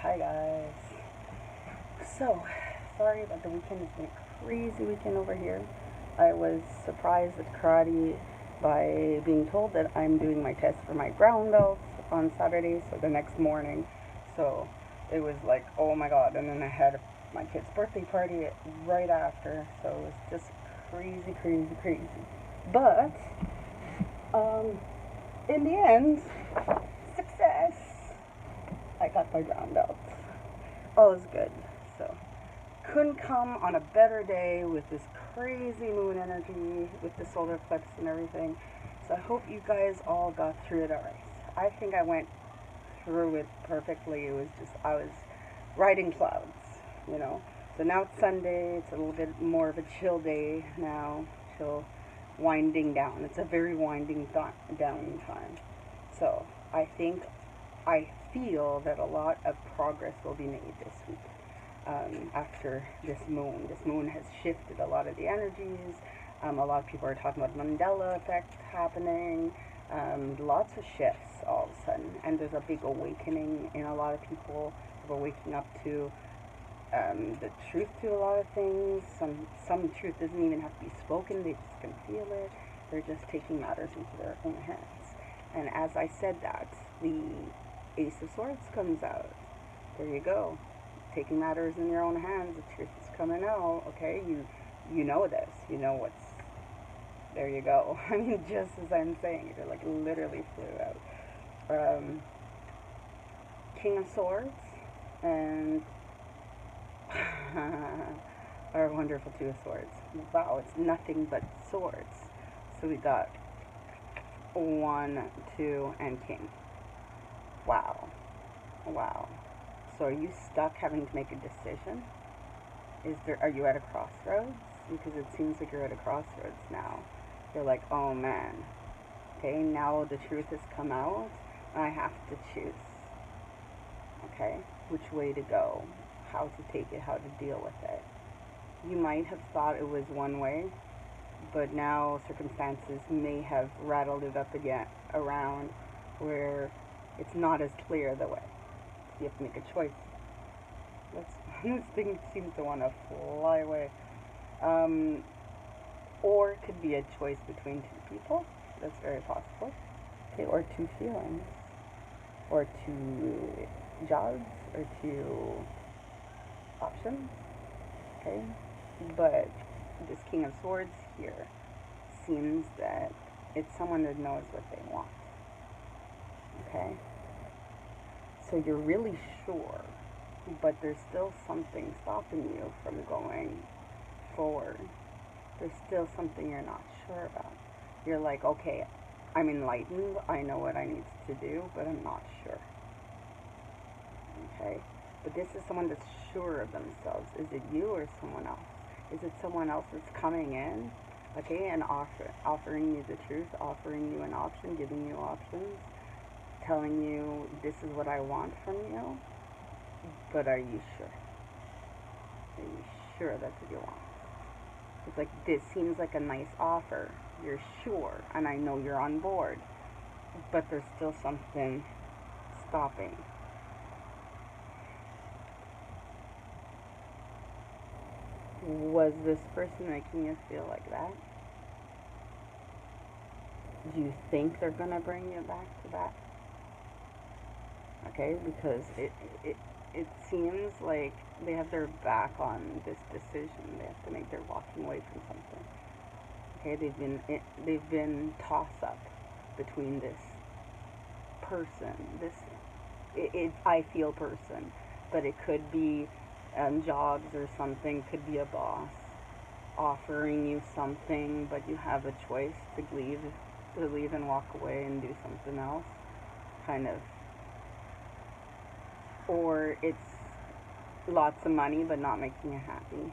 Hi guys. So, sorry about the weekend. It's been a crazy weekend over here. I was surprised at karate by being told that I'm doing my test for my brown belt on Saturday, so the next morning. So, it was like, oh my god. And then I had my kid's birthday party right after, so it was just crazy, crazy, crazy. But, um, in the end, success! I got my brown belt. All is good. So, couldn't come on a better day with this crazy moon energy, with the solar eclipse and everything. So I hope you guys all got through it alright. I think I went through it perfectly. It was just, I was riding clouds. So now it's Sunday. It's a little bit more of a chill day now. Chill, winding down. It's a very winding down time. So I feel that a lot of progress will be made this week after this moon. This moon has shifted a lot of the energies. A lot of people are talking about Mandela effect happening. Lots of shifts all of a sudden, and there's a big awakening in a lot of people. People waking up to the truth to a lot of things. Some truth doesn't even have to be spoken; they just can feel it. They're just taking matters into their own hands. And as I said that, the Ace of Swords comes out. There you go. Taking matters in your own hands. The truth is coming out. Okay, you know this. You know what's. There you go. I mean, just as I'm saying it, like literally flew out. King of Swords and our wonderful Two of Swords. Wow, it's nothing but swords. So we got one, two, and King. Wow. Wow. So are you stuck having to make a decision? Are you at a crossroads? Because it seems like you're at a crossroads now. You're like, oh man. Okay, now the truth has come out. And I have to choose. Okay? Which way to go? How to take it, how to deal with it. You might have thought it was one way, but now circumstances may have rattled it up again around where it's not as clear the way. You have to make a choice. This thing seems to want to fly away. Or it could be a choice between two people. That's very possible. Okay, or two feelings. Or two jobs. Or two options. Okay? But this King of Swords here seems that it's someone that knows what they want. Okay? So you're really sure, but there's still something stopping you from going forward. There's still something you're not sure about. You're like, okay, I'm enlightened, I know what I need to do, but I'm not sure. Okay? But this is someone that's sure of themselves. Is it you or someone else? Is it someone else that's coming in, okay, and offering you the truth, offering you an option, giving you options, telling you this is what I want from you, but are you sure? Are you sure that's what you want? It's like, this seems like a nice offer. You're sure, and I know you're on board, but there's still something stopping. Was this person making you feel like that? Do you think they're going to bring you back to that? Okay, because it seems like they have their back on this decision. They have to make, they're walking away from something. Okay, they've been toss up between this person, this I feel person, but it could be jobs or something. Could be a boss offering you something, but you have a choice to leave and walk away and do something else, kind of. Or it's lots of money but not making you happy.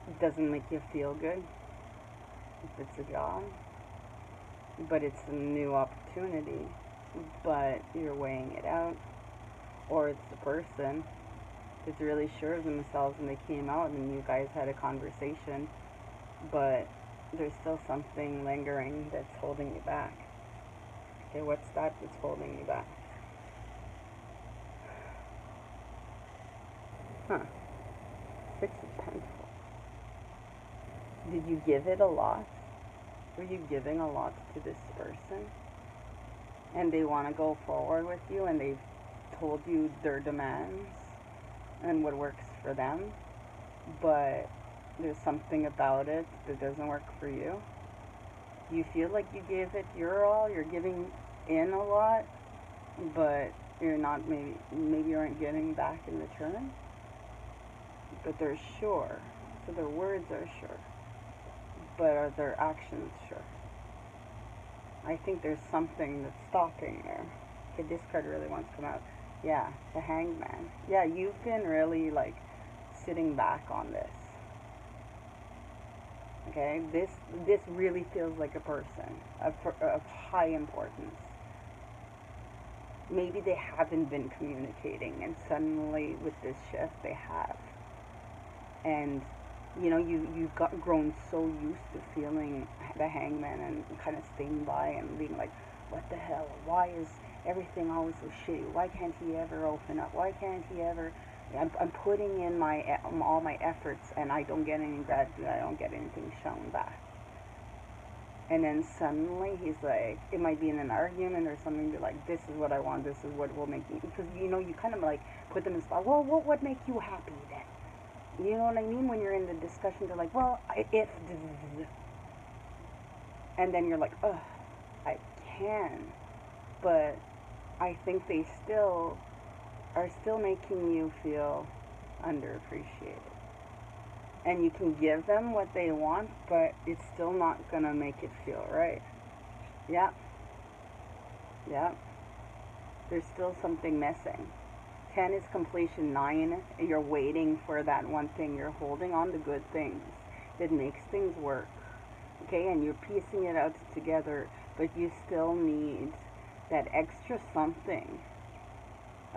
It doesn't make you feel good if it's a job, but it's a new opportunity, but you're weighing it out. Or it's the person that's really sure of themselves and they came out and you guys had a conversation, but there's still something lingering that's holding you back. Okay, what's that that's holding you back? Huh. Six of Pentacles. Did you give it a lot? Were you giving a lot to this person? And they want to go forward with you, and they've told you their demands and what works for them, but there's something about it that doesn't work for you. You feel like you gave it your all, you're giving in a lot, but you're not, maybe you aren't getting back in return, but they're sure. So their words are sure, but are their actions sure? I think there's something that's stopping there. Okay, this card really wants to come out. Yeah, the Hangman. Yeah, you've been really like sitting back on this. Okay, this really feels like a person of high importance. Maybe they haven't been communicating, and suddenly with this shift they have. And you know, you've grown so used to feeling the Hangman and kind of staying by and being like, what the hell? Why is everything always so shitty? Why can't he ever open up? Why can't he ever? I'm putting in all my efforts, and I don't get any gratitude. I don't get anything shown back. And then suddenly he's like, it might be in an argument or something, be like, this is what I want, this is what will make me, because you know, you kind of like put them in spot. Well, what would make you happy then? You know what I mean? When you're in the discussion, they're like, well, if, and then you're like, ugh, I can, but I think they still are still making you feel underappreciated. And you can give them what they want, but it's still not gonna make it feel right. Yeah. Yeah. There's still something missing. 10 is completion. 9, you're waiting for that one thing. You're holding on to good things that makes things work. Okay, and you're piecing it out together, but you still need that extra something.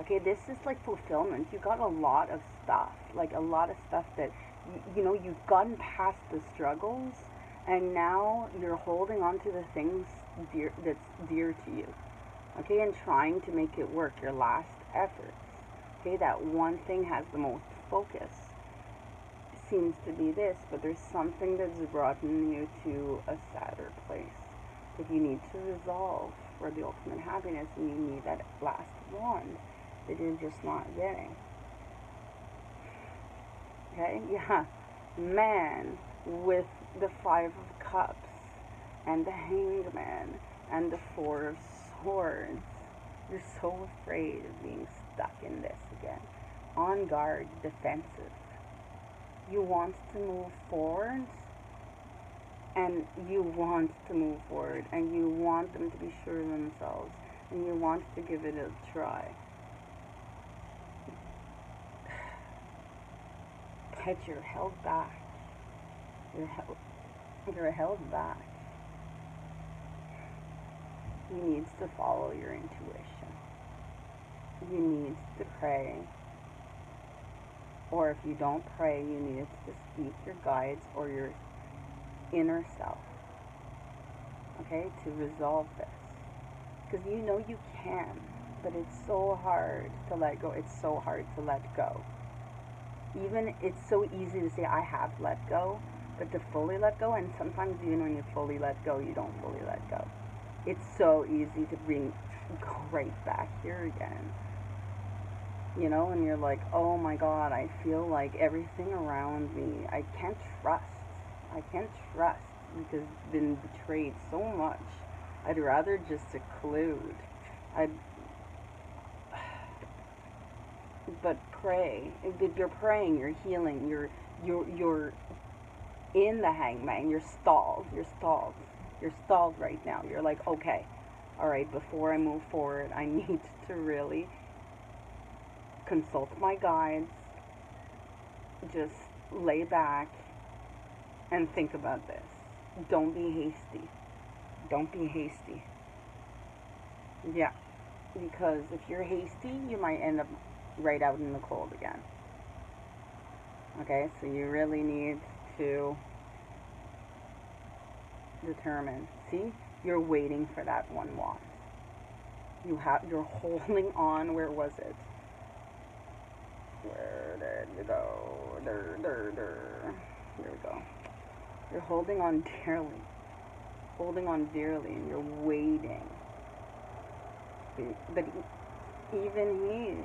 Okay, this is like fulfillment. You got a lot of stuff, like a lot of stuff that, you know, you've gotten past the struggles, and now you're holding on to the things that's dear to you. Okay, and trying to make it work, your last efforts. Okay, that one thing has the most focus. Seems to be this, but there's something that's brought you to a sadder place that you need to resolve for the ultimate happiness, and you need that last wand that you're just not getting. Okay, yeah, man with the 5 of Cups and the Hangman and the 4 of Swords. You're so afraid of being stuck in this again. On guard, defensive. You want to move forward, and you want to move forward, and you want them to be sure of themselves, and you want to give it a try. But you're held back. You're held back. You need to follow your intuition. You need to pray. Or if you don't pray, you need to speak your guides or your inner self. Okay, to resolve this. Because you know you can, but it's so hard to let go. It's so hard to let go. Even, it's so easy to say, I have let go, but to fully let go, and sometimes even when you fully let go, you don't fully let go. It's so easy to go right back here again. You know, and you're like, oh my God, I feel like everything around me, I can't trust. I can't trust because I've been betrayed so much. I'd rather just seclude. But pray. If you're praying, you're healing, you're in the Hangman, you're stalled. You're stalled right now. You're like, okay, all right, before I move forward, I need to really consult my guides, just lay back and think about this. Don't be hasty. Don't be hasty. Yeah, because if you're hasty, you might end up right out in the cold again. Okay, so you really need to determine. See, you're waiting for that one wand. You're holding on. Where was it? Where did you go? There we go. You're holding on dearly. Holding on dearly, and you're waiting. But even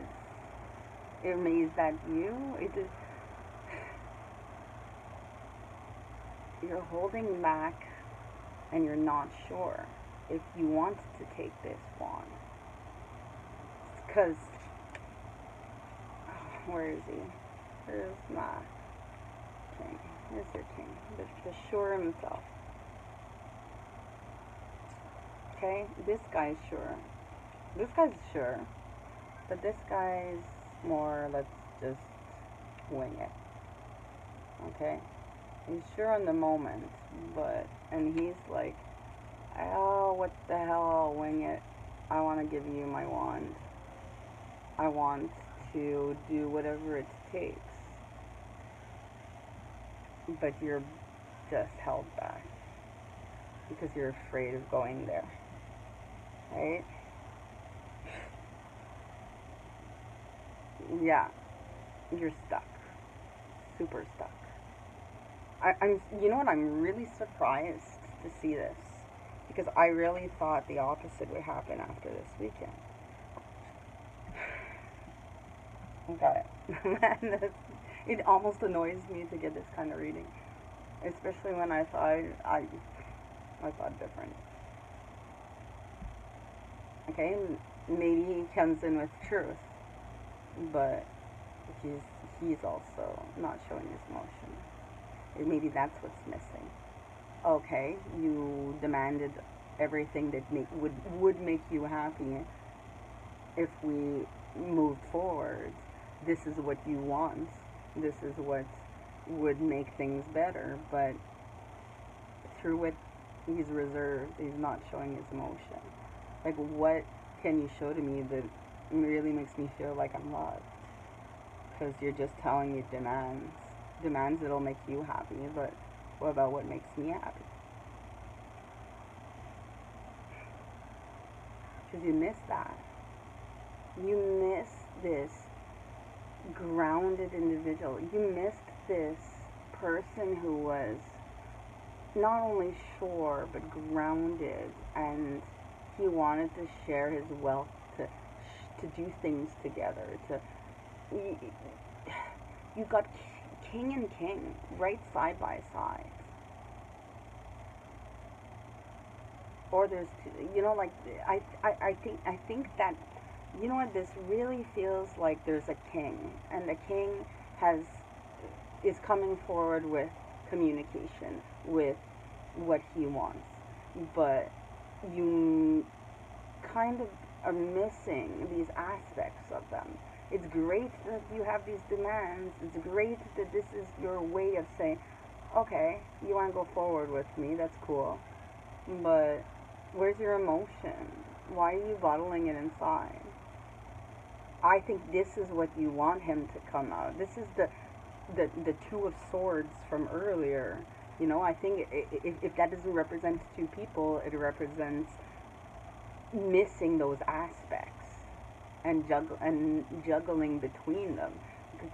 he's amazed at you. It is. You're holding back, and you're not sure if you want to take this wand. Because, where is he? Where's my king? Here's your king. The sure himself. Okay, this guy's sure. This guy's sure. But this guy's more, let's just wing it. Okay? He's sure in the moment, and he's like, oh, what the hell, I'll wing it. I want to give you my wand. I want to do whatever it takes. But you're just held back because you're afraid of going there. Right? Yeah, you're stuck. Super stuck. You know what, I'm really surprised to see this, because I really thought the opposite would happen after this weekend. Okay. It almost annoys me to get this kind of reading, especially when I thought different. Okay, maybe he comes in with truth, but he's also not showing his emotion. Maybe that's what's missing. Okay, you demanded everything that would make you happy if we moved forward. This is what you want. This is what would make things better. But through it, he's reserved. He's not showing his emotion. Like, what can you show to me that really makes me feel like I'm loved? Because you're just telling me demands that'll make you happy, but what about what makes me happy? Because you miss that. You miss this grounded individual. You missed this person who was not only sure, but grounded, and he wanted to share his wealth, to do things together. You got king and king right side by side. Or there's two, like, I think that, you know what, this really feels like there's a king, and the king is coming forward with communication, with what he wants, but you kind of are missing these aspects of them. It's great that you have these demands. It's great that this is your way of saying, okay, you want to go forward with me, that's cool, but where's your emotion? Why are you bottling it inside? I think this is what you want him to come out. This is the Two of Swords from earlier. I think if that doesn't represent two people, it represents missing those aspects and juggling between them.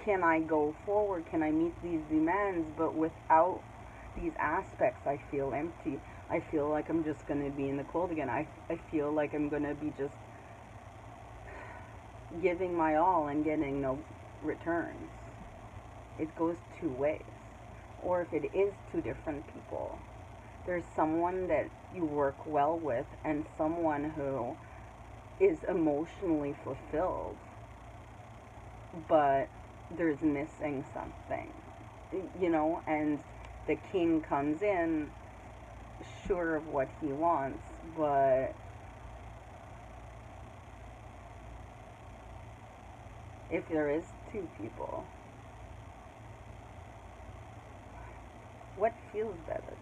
Can I go forward? Can I meet these demands? But without these aspects, I feel empty. I feel like I'm just going to be in the cold again. I feel like I'm going to be just giving my all and getting no returns. It goes two ways. Or if it is two different people, there's someone that you work well with and someone who is emotionally fulfilled, but there's missing something, and the king comes in sure of what he wants, but if there is two people, what feels better to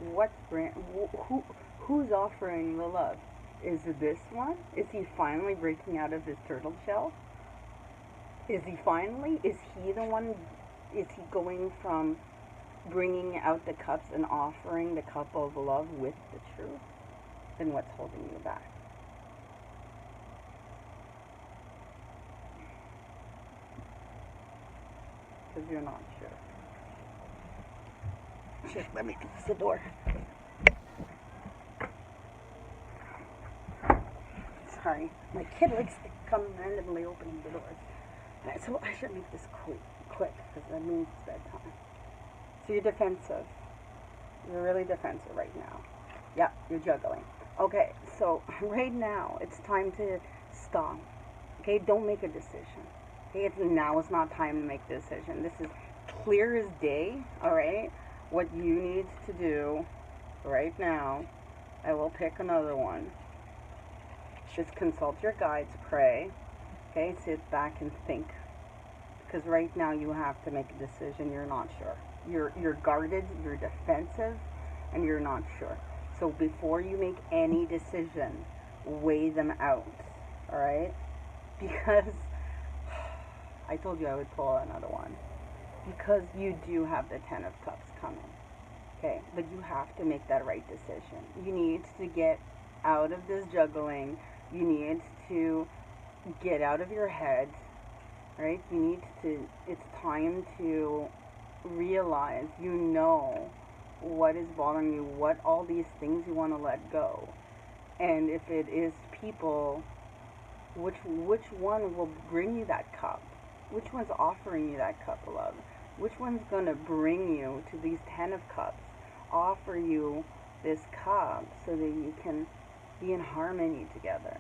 you? Who's offering the love? Is it this one? Is he finally breaking out of his turtle shell? Is he the one, is he going from bringing out the cups and offering the cup of love with the truth? Then what's holding you back? because you're not sure. Shit, let me close the door. Sorry, my kid likes to come randomly opening the doors. Alright, so I should make this quick because that means it's bedtime. So you're defensive. You're really defensive right now. Yeah, you're juggling. Okay, so right now it's time to stop. Okay, don't make a decision. Okay, now is not time to make a decision. This is clear as day. All right, what you need to do right now. I will pick another one. Just consult your guides, pray. Okay, sit back and think. Because right now you have to make a decision. You're not sure. You're guarded. You're defensive, and you're not sure. So before you make any decision, weigh them out. All right? Because I told you I would pull another one. Because you do have the Ten of Cups coming. Okay? But you have to make that right decision. You need to get out of this juggling. You need to get out of your head. Right? You need to, it's time to realize, you know, what is bothering you, what all these things you want to let go. And if it is people, which one will bring you that cup? Which one's offering you that cup of love? Which one's going to bring you to these 10 of cups, offer you this cup so that you can be in harmony together?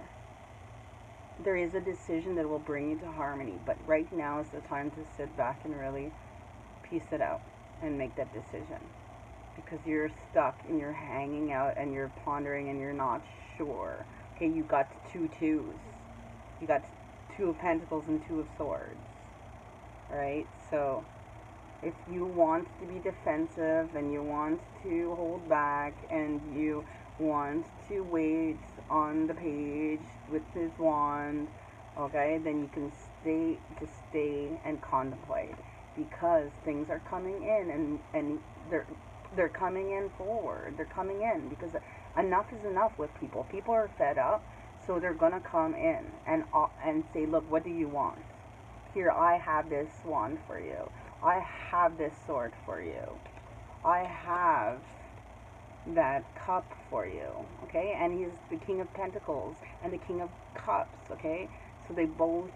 There is a decision that will bring you to harmony, but right now is the time to sit back and really piece it out and make that decision. Because you're stuck and you're hanging out and you're pondering and you're not sure. Okay, you got 2 twos. You got 2 of Pentacles and 2 of Swords. Alright, so if you want to be defensive and you want to hold back and you want to wait on the page with his wand, okay, then you can stay and contemplate, because things are coming in and they're coming in forward. They're coming in because enough is enough with people. People are fed up, so they're gonna come in and say, look, what do you want? Here, I have this wand for you. I have this sword for you. I have that cup for you, okay? And he's the King of Pentacles and the King of Cups, okay? So they both,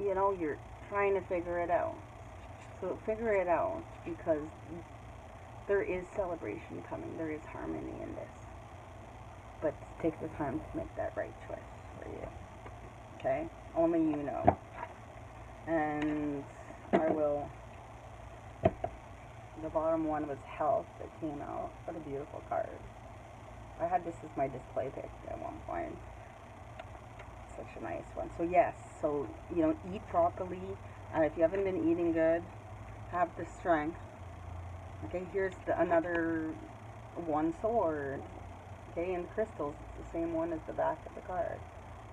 you know, you're trying to figure it out. So figure it out, because there is celebration coming. There is harmony in this. But take the time to make that right choice for you, okay? Only you know. And I will... The bottom one was health that came out. What a beautiful card. I had this as my display pick at one point. Such a nice one. So yes, so, you know, eat properly. If you haven't been eating good, have the strength. Okay, here's another 1 sword. Okay, and the crystals, it's the same one as the back of the card.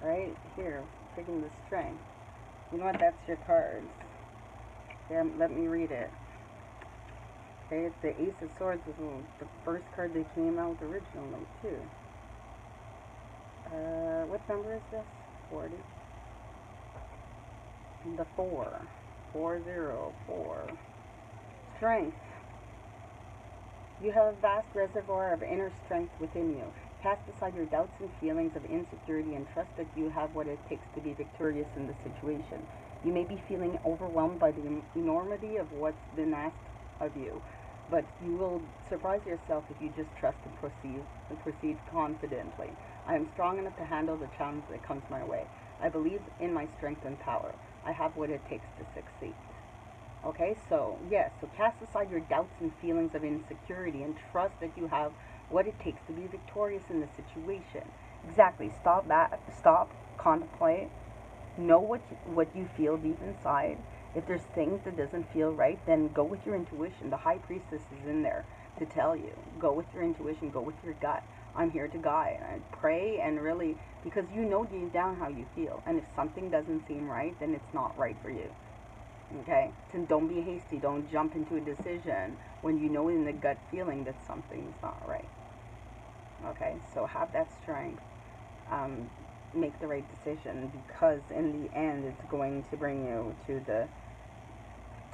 Right here, taking the strength. You know what, that's your cards. Here, let me read it. Okay, the Ace of Swords was the first card that came out originally, too. What number is this? 40. The 4. 404. Strength. You have a vast reservoir of inner strength within you. Cast aside your doubts and feelings of insecurity and trust that you have what it takes to be victorious in the situation. You may be feeling overwhelmed by the enormity of what's been asked of you, but you will surprise yourself if you just trust and proceed confidently. I am strong enough to handle the challenge that comes my way. I believe in my strength and power. I have what it takes to succeed. Okay, so yes, so cast aside your doubts and feelings of insecurity and trust that you have what it takes to be victorious in the situation. Exactly. Stop that. Stop. Contemplate. Know what you feel deep inside. If there's things that doesn't feel right, then go with your intuition. The High Priestess is in there to tell you. Go with your intuition. Go with your gut. I'm here to guide. And pray and really, because you know deep down how you feel. And if something doesn't seem right, then it's not right for you. Okay? So don't be hasty. Don't jump into a decision when you know in the gut feeling that something's not right. Okay? So have that strength. Make the right decision, because in the end it's going to bring you to the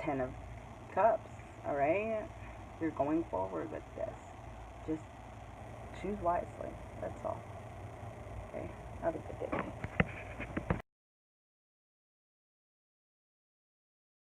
Ten of Cups, alright? You're going forward with this. Just choose wisely. That's all. Okay? Have a good day.